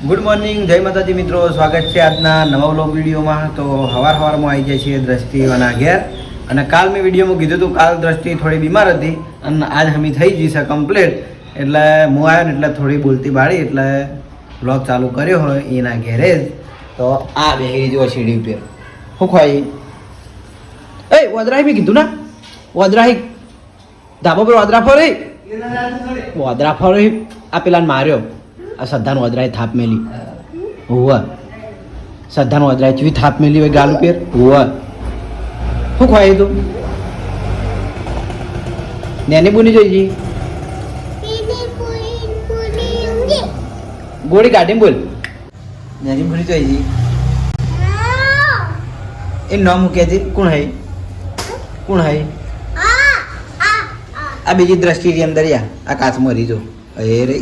Good morning, જય માતાજી મિત્રો. સ્વાગત છે આજના નવા વ્લોગ વિડીયોમાં. તો સવારમાં આવી જાય છે દ્રષ્ટિવાના ઘેર. અને કાલ મેં વિડીયોમાં કીધું હતું, કાલ દ્રષ્ટિ થોડી બીમાર હતી અને આજ હમી થઈ જઈ છે કમ્પ્લીટ. એટલે હું આવ્યો ને એટલે થોડી બોલતી બાળી એટલે વ્લોગ ચાલુ કર્યો હોય એના ઘેરે જ. તો આ બેહી જો સીડી ઉપર શું ખવાય એ વદરાહી મેં કીધું ને વદરાહી ધાબા પર વદરા ફરી વદરા ફરી આ પેલાને માર્યો. આ શ્રદ્ધાનો વદરાએ થાપ મેલી હોવા શ્રદ્ધાનો વદરાએ ચવી થાપ મેલી હોય ગાલ ઉપર હોવા શું ખવાય તું નેની બુની જોઈ જી ગોળી કાઢી બોલ નેની બુની જોઈ જી એ નામ મૂકે છે કોણ હૈ આ બીજી દ્રષ્ટિની અંદર યા આ કાચ મરી જો એ રે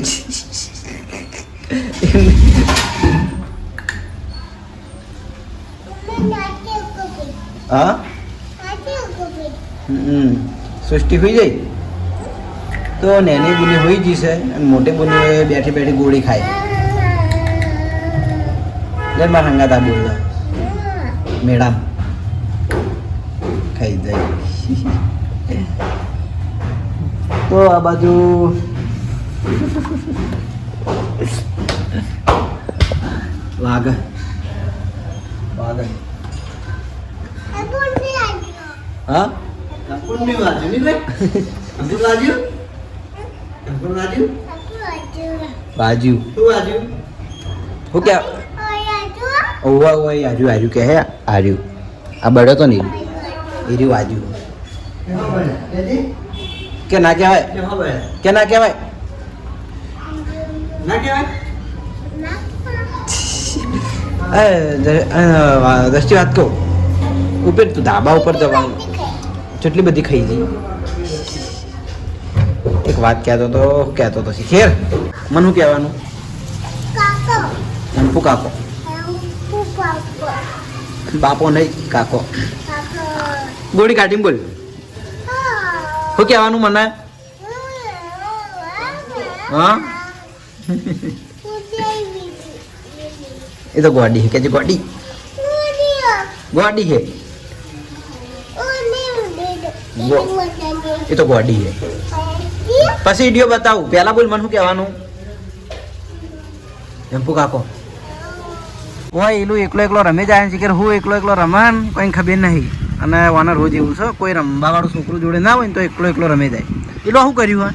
હા સૃષ્ટિ હોઈ જાય તો નેની બુની હોઈ જશે અને મોટી બુની બેઠી બેઠી ગોળી ખાય લે મારા હંગાતા બોલતા મેડમ ખાઈ જાય તો આ બાજુ વાઘ હા બાજુ હું કે ઓવા ઓવા આજુ કે હે આજુ આ બડો તો નહીં એરી આજુ કે ના કહેવાય કે ના કહેવાય દ્રષ્ટિ વાત કહું ઉપર તું ધાબા ઉપર જવાનું કેટલી બધી ખાઈ જઈ એક વાત કહેતો તો શીખેર મને શું કહેવાનું એમપુ કાકો બાપો નહીં કાકો ગોળી કાઢીને બોલ શું કહેવાનું મને હા એ તો ગોડી है क्या ગોડી है એ તો ગોડી है પછી વિડીયો બતાવું પહેલા બોલ મને શું કહેવાનું એમ્પુ કાકો ઓય એલું એકલો રમે જાય છે કે હું એકલો રમાન કોઈ ખબર નહીં અને વાના રોજ એવું છે કોઈ રમવા વાળું છોકરું જોડે ના હોય ને તો એકલો રમે જાય એલો શું કર્યું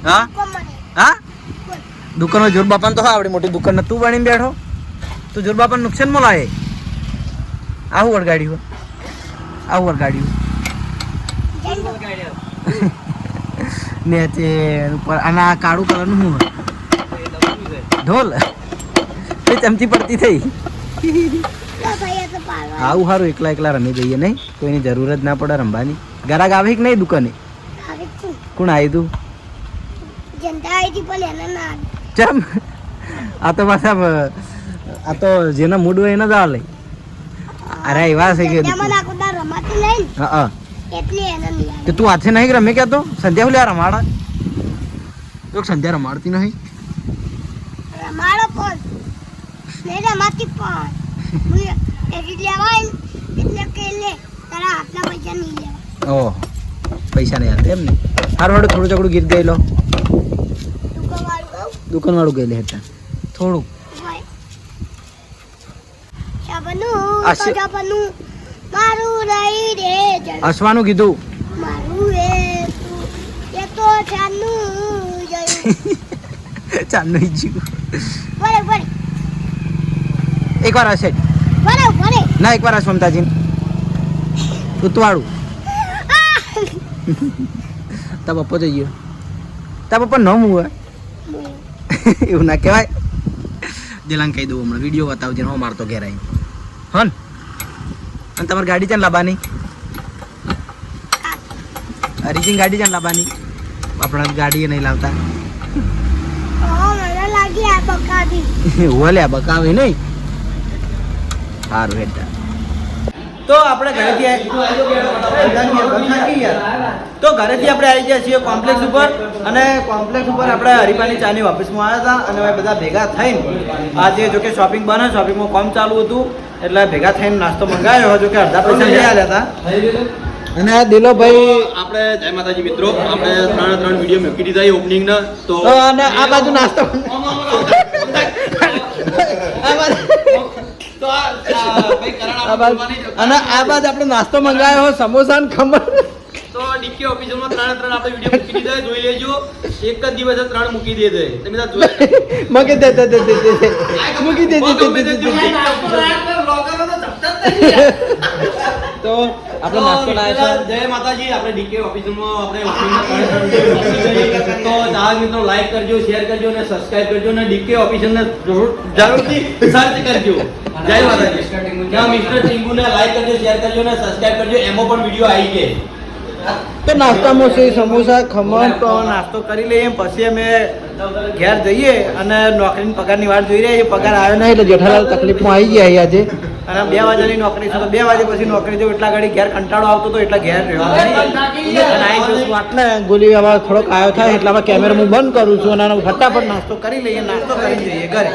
હા હા દુકાનમાં જોર બાપાને તો હા આવડી મોટી દુકાન તું બનીને બેઠો તું જોર બાપાને નુકસાનમાં લાવે આવું વળગાડ્યું ને તે ઉપર અને આ કાળું કલરનું શું ઢોલ એ ચમચી પડતી થઈ આવું સારું એકલા રમી જઈએ નહીં કોઈની જરૂર જ ના પડે રમવાની ગરાક આવે કે નહીં દુકાને કોણ આવી તું ચમ આ તો પાછા આ તો જેના મૂડ હોય એને જ આવે અરે એવા છે કે હા કે તું હાથે નહીં રમે ક્યાં તો સંધ્યા લ્યા રમાડા તો સંધ્યા રમાડતી નહીં ઓહ પૈસા નહીં આપે એમ ને હારું હાડું થોડું ચકડું ગીત ગઈ લો દુકાન વાળું ગયેલી હતા થોડું હસવાનું કીધું ચાંદનું એક વાર હશે ના એક વાર હશ મમતાજી ઉતવાળું તા પપ્પો જઈ ગયો તા પપ્પા ન મુવે એવું ના કહેવાય દિલાંગ કહી દઉં હમણાં વિડીયો બતાવજે હું મારતો ઘેર આવી હન અને તમારી ગાડી ચાલ લાવવાની હરીજીન ગાડી ચાલ લાવવાની આપણા ગાડી નહીં લાવતા ઓલે બકાવી નહીં સારું હેઠા તો આપણે ઘરેથી તો ઘરેથી આપણે આવી ગયા છીએ કોમ્પ્લેક્સ ઉપર અને કોમ્પ્લેક્સ ઉપર આપણે હરિપાની ચાની ઓફિસમાં આવ્યા હતા અને હવે બધા ભેગા થઈને આજે જો કે શોપિંગ બને શોપિંગમાં કામ ચાલુ હતું એટલે ભેગા થઈને નાસ્તો મંગાવ્યો જો કે અડધા પૈસા લઈ આવ્યા હતા અને આ દિલોભાઈ આપણે જય માતાજી મિત્રો આપણે ત્રણ વિડીયો મૂકી દીધા ઓપનિંગ ના તો અને આ બાજુ નાસ્તો અને આ બાદ આપણે નાસ્તો મંગાવ્યો સમોસા ને ખમણ તો ડીકે ઓફિસમાં ત્રણ આપણે વિડીયો મૂકી દીધા જોઈ લેજો એક જ દિવસે 3 મૂકી દે તમે મૂકી દે મૂકી દે તો આપણે નાસ્તો લાવ્યા છે જય માતાજી આપણે ડીકે ઓફિસમાં આપણે તો ચાલો મિત્રો લાઈક કરજો શેર કરજો અને સબસ્ક્રાઇબ કરજો અને ડીકે ઓફિસને જરૂરથી સર્ચ કરજો જય માતાજી ત્યાં મિસ્ટર ટીંગુને લાઈક કરજો શેર કરજો અને સબસ્ક્રાઇબ કરજો એમાં પણ વિડીયો આવી ગયે તો નાસ્તામાં છે સમોસા ખમણ તો નાસ્તો કરી લઈએ પછી અમે ઘેર જઈએ અને નોકરીની પગારની વાત જોઈ રહ્યા પગાર આવ્યો નહીં એટલે જેઠાલાલ તકલીફમાં આવી ગયા આજે અને 2 વાગ્યાની નોકરી છે તો 2 વાગે પછી નોકરી જો એટલા ઘડી ઘેર કંટાળો આવતો તો એટલા ઘેર રહ્યો એટલે ગોલી આમાં થોડોક આવ્યો થાય એટલે આમાં કેમેરા હું બંધ કરું છું અને ફટાફટ નાસ્તો કરી લઈએ નાસ્તો કરી જઈએ ઘરે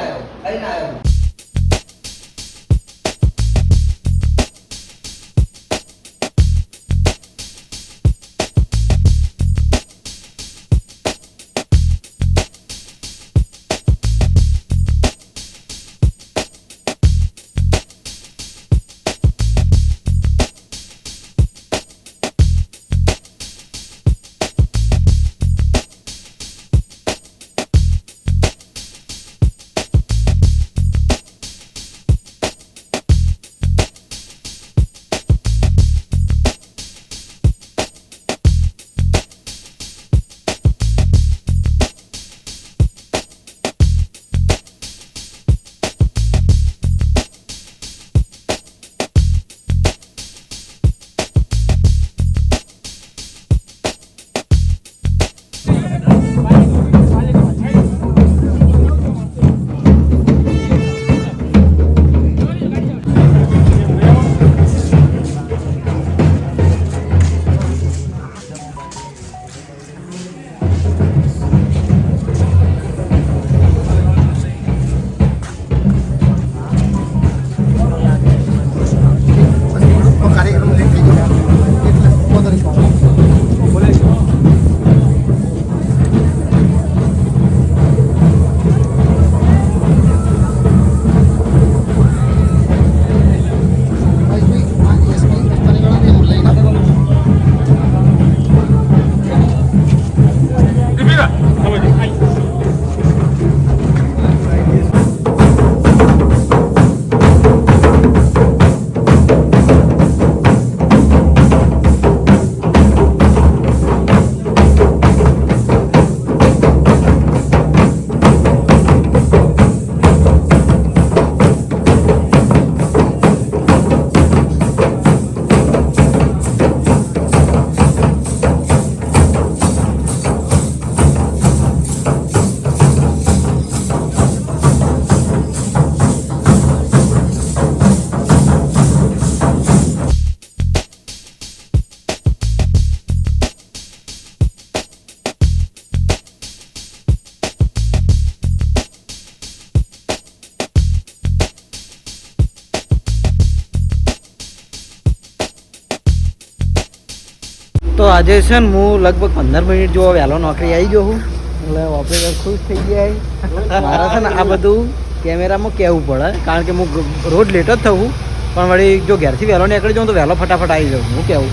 તો આજે છે ને હું લગભગ 15 મિનિટ જેવો વહેલો નોકરી આવી ગયો છું એટલે ઓપરેટર ખુશ થઈ ગયા મારે છે ને આ બધું કેમેરામાં કહેવું પડે કારણ કે હું રોજ લેટ જ થવું પણ વળી જો ઘેરથી વહેલો નીકળી જાઉં તો વહેલો ફટાફટ આવી જાઉં હું કહેવું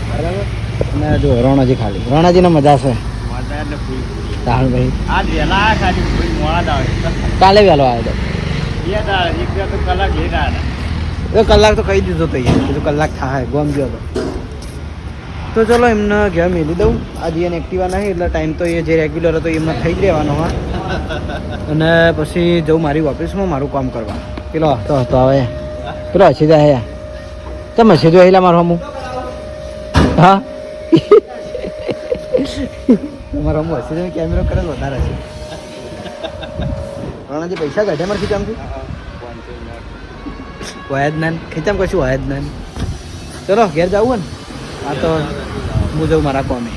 બરાબર અને જો રણાજી ખાલી રણાજીને મજા છે તાહણભાઈ આજ વહેલા ખાલી કાલે વહેલો આવ્યો હતો કલાક તો કહી દીધો તો કીધું કલાક થાય ગોમ ગયો હતો તો ચલો એમને ઘેર મેલી દઉં આજે એને એક્ટિવા નહીં એટલે ટાઈમ તો એ જે રેગ્યુલર હતો એમને થઈ જ રહેવાનો હા અને પછી જવું મારી ઓફિસમાં મારું કામ કરવા પેલો હતો હવે પેલો હસી જાય તમે હસી જો હેલા મારો હમું હા તમારો હમું હસી જાય કેમેરો કરે વધારે છે રણાજી પૈસા કાઢે મારે ખીચામથી હોય જ ના ખીચામ કશું હોય જ ના ચલો ઘેર જવું ને આ તો હું જઉં મારા કોમે.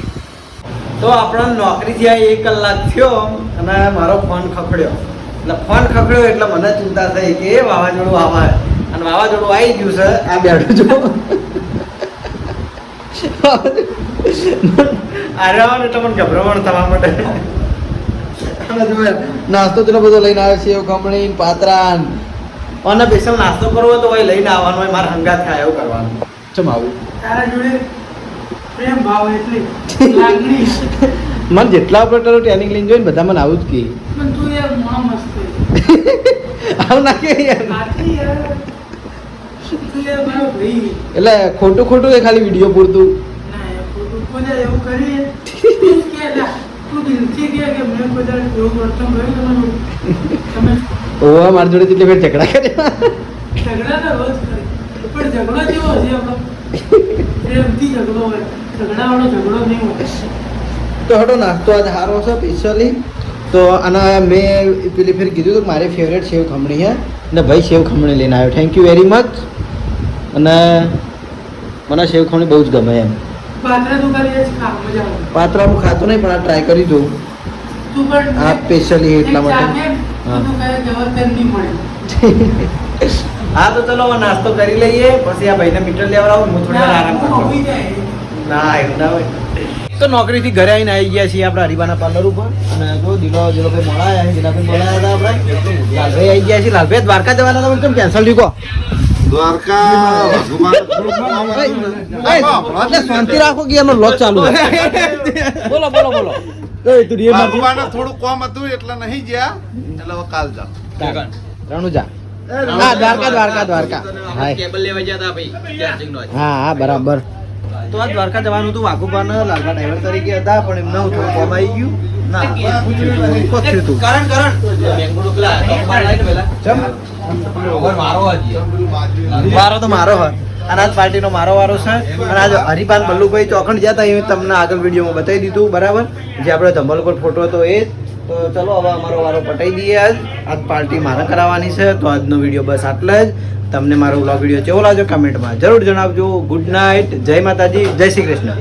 તો આપણને નોકરી થયા 1 કલાક થયો અને મારો ફોન ખખડ્યો. એટલે ફોન ખખડ્યો એટલે મને ચિંતા થઈ કે વાવાઝોડું આવે અને વાવાઝોડું આવી ગયું છે. આ બેઠું જો આરામ એટલે મને ગભરામણ થવા માટે નાસ્તો એટલો બધો લઈને આવ્યો છે ખમણી પાત્રા અને સ્પેશિયલ નાસ્તો કરવો તો ભાઈ લઈને આવવાનો હોય મારે હંગાત થાય એવું કરવાનું. ચમ આવું તારા જોડે પ્રેમ ભાવ એટલે લાગણી મને જેટલા ઓપરેટરો ટ્રેનિંગ લઈને જોઈને બધા મને આવું જ કહે. પણ તું યાર મોણા મસ્ત આવું ના કે યાર. આટલી યાર તું યાર મારો ભાઈ એટલે ખોટું ખોટું એ ખાલી વિડીયો પૂરતું. ના યાર ખોટું કોઈ એવું કરીએ તું કે લા, તું દિલથી કે મેં કોઈ દાડો એવું વર્તન કર્યું તમે ઓવા મારી જોડે કેટલી ફેર ઝઘડા કર્યા. ઝઘડા તો રોજ કરે પણ ઝઘડો કેવો છે આપણો પ્રેમથી ઝઘડો હોય ઝઘડાવાળો ઝઘડો નહીં હોય. તો હટો નાસ્તો આજ સારો છે સ્પેશિયલી. તો આના મેં પેલી ફેર કીધું કે મારી ફેવરેટ સેવ ખમણી છે ને ભાઈ સેવ ખમણી લઈને આવ્યો. Thank you very much. અને મને સેવ ખમણી બહુ જ ગમે એમ. પાત્રા તું કરી ખા મજા આવે પાત્રા હું ખાતો નહીં પણ આ ટ્રાય કરી જોઉં. તું પણ આ સ્પેશિયલી એટલા માટે. હા તું કઈ જવાબદાર નહીં મળે. હા તો ચલો હવે નાસ્તો કરી લઈએ પછી આ ભાઈને મીટર લેવા આવું હું થોડી વાર આરામ કરું. હોઈ જાય ના એવું ના હોય. તો નોકરીથી ઘરે આવીને આવી ગયા છીએ આપણે હરિબાના પાર્લર ઉપર અને જો દિલોભાઈ મોડા આવ્યા છે. દિલાભાઈ મોડા આવ્યા હતા આપણે. લાલભાઈ આવી ગયા છે. લાલભાઈ દ્વારકા જવાના હતા પણ કેમ કેન્સલ થયું કહો? એટલે શાંતિ રાખો કે એનો લોક ચાલુ છે. બોલો બોલો બોલો. તું રીએ મારતી. થોડું કામ હતું એટલે નહીં ગયા એટલે હવે કાલ જા રણુજા. હા દ્વારકા દ્વારકા દ્વારકા. હાય. કેબલ લેવા ગયા હતા ભાઈ ચાર્જિંગ નો. હા હા બરાબર. તો આ દ્વારકા જવાનું હતું વાઘુપાન લાલભા ડ્રાઈવર તરીકે હતા પણ એમને થોડું કોમ આવી ગયું. ના પૂછ્યું હતું. કરણ બેંગલુરુ પેલા કપડા લાઈટ પેલા ચમ ઓવર મારો હતી વારો તો મારો હોય અને આજ પાર્ટીનો મારો વારો છે. અને આજ હરિપાન બલ્લુભાઈ ચોખંડ જ્યાં હતા એ તમને આગળ વિડીયોમાં બતાવી દીધું બરાબર. જે આપણે ધમલ પર ફોટો હતો એ જ. તો ચલો હવે અમારો વારો પટાઈ દઈએ. આજ પાર્ટી મારે કરાવવાની છે. તો આજનો વિડીયો બસ આટલા જ. તમને મારો વ્લોગ વિડીયો કેવો લાગ્યો કમેન્ટમાં જરૂર જણાવજો. ગુડ નાઇટ, જય માતાજી, જય શ્રી કૃષ્ણ.